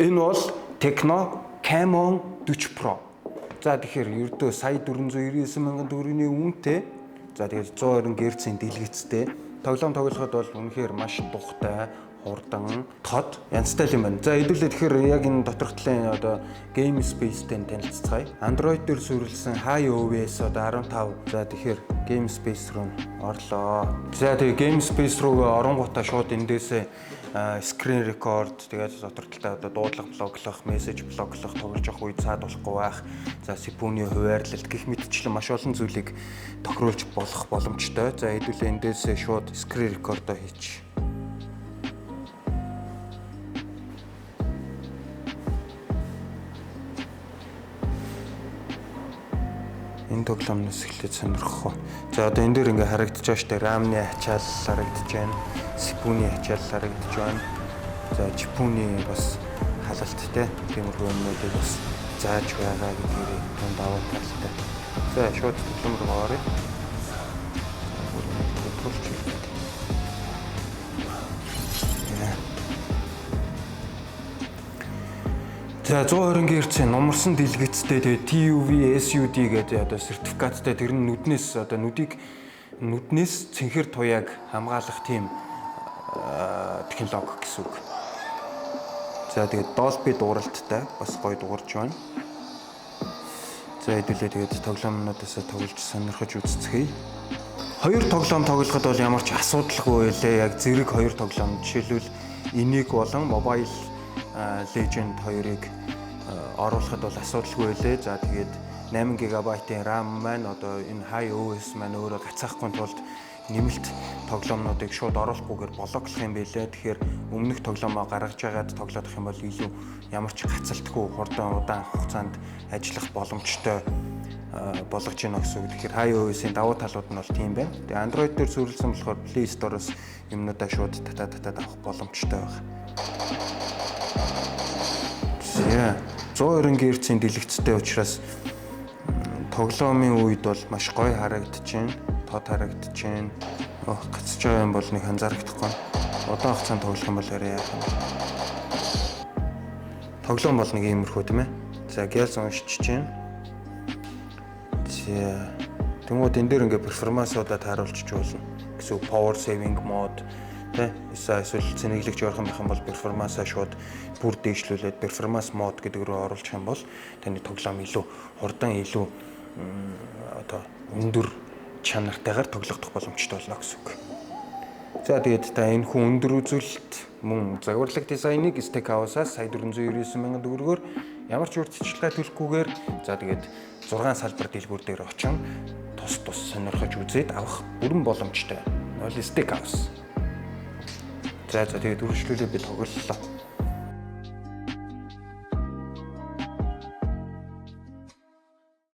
Энэ бол Tecno Camon 40 Pro. За тэгэхээр ердөө сая 499 мянган төгрөгийн үнэтэй. За тэгээд 120 Гц-ийн дэлгэцтэй. Тоглоом тоглоход бол үнэхээр маш тухтай, хурдан, тод, янзтай юм байна. За хэдүүлээ тэгэхээр яг энэ доторх талын одоо Game Space-тэй танилццгаая. Android дээр суурилсан iOS одоо 15. За тэгэхээр Game Space руу орлоо. За тэгээд Game Space руу оронгуудаа шууд эндээсээ screen record тэгээд дотор талтай одоо дуудлага блоглох, мессеж блоглох, тоглож явах үед цаад болохгүй байх. За CPU-ний хуваарлалт гэх мэтчлэн маш олон зүйлийг тохируулж болох боломжтой. За хэдүүлээ эндээсээ шууд screen record-о хийчих. Энэ тоглоомноос эхлээд сонирхох. За одоо энэ дээр ингээ харагдаж байгаа штэ RAM-ны ачаал харагдаж байна. CPU-ний ачаал харагдаж байна. За GPU-ний бас халалттай тиймэрхүү юмнуудыг бас зааж байгаа гэдгийг тунд аваад талтай. За шууд тоглоом руу оръё. За 120 Гц-ийн номерсон дэлгэцтэй тэгээ TUV SUD гэдэг одоо сертификаттай тэр нь нүднээс одоо нүднээс цэнхэр туяаг хамгаалах тийм технологи гэсэн үг. За тэгээд Dolby дууралттай бас гоё дуурж байна. За хэдүүлээ тэгээд тоглоомнуудаас тоглож сонирхож үзцгээе. Хоёр тоглоом тоглоход бол ямар ч асуудалгүй байлээ. Яг зэрэг хоёр тоглоом. Жишээлбэл энийг болон Mobile Legend 2-ыг оруулахад бол асуудалгүй байлээ. За тэгээд 8 ГБ-ийн RAM маань одоо энэ iOS маань өөрөө гацаахгүй тулд нэмэлт тоглоомнуудыг шууд оруулахгүйгээр блоклох юм байлээ. Тэгэхээр өмнөх тоглоомоо гаргаж байгаад тоглох юм бол илүү ямар ч гацалтгүй хурдан удаан хугацаанд ажиллах боломжтой болгож байна гэсэн үг. Тэгэхээр iOS-ийн давуу талууд нь бол тийм байна. Тэгээ Android дээр суурилсан болохоор Play Store-оос юмнуудаа шууд татаад авах боломжтой байна. За 120 Гц-ийн дэлгэцтэй учраас тоглоомын үед бол маш гоё харагдаж байна. Тод харагдаж байна. Гацж байгаа юм бол нэг анзаарахдаггүй. Удаан хугацаанд тоглох юм бол арай яах юм. Тоглоом бол нэг иймэрхүү тийм ээ. За Gals уншиж байна. За тэгмүүд энэ дээр ингээ перформансуудаа тааруулж болно. Гэсэн power saving mode тэ эсвэл цэнэглэгч орох юм бол перформансаа шууд бүр дээшлүүлээд перформанс мод гэдэг рүү оруулах юм бол таны тоглоом илүү хурдан илүү одоо өндөр чанартайгаар тоглох боломжтой болно гэсэн үг. За тэгээд та энэ хүн өндөр үзүүлэлт мөн загварлаг дизайныг Steakhouse-аас сая 499 мянган төгрөгөөр ямар ч урьдчилгаа төлөхгүйгээр за тэгээд 6 салбар дэлгүүр дээр очин тус сонирхож үзээд авах бүрэн боломжтой. Steakhouse. За тэгээд үргэлжлүүлээ би тоглолоо.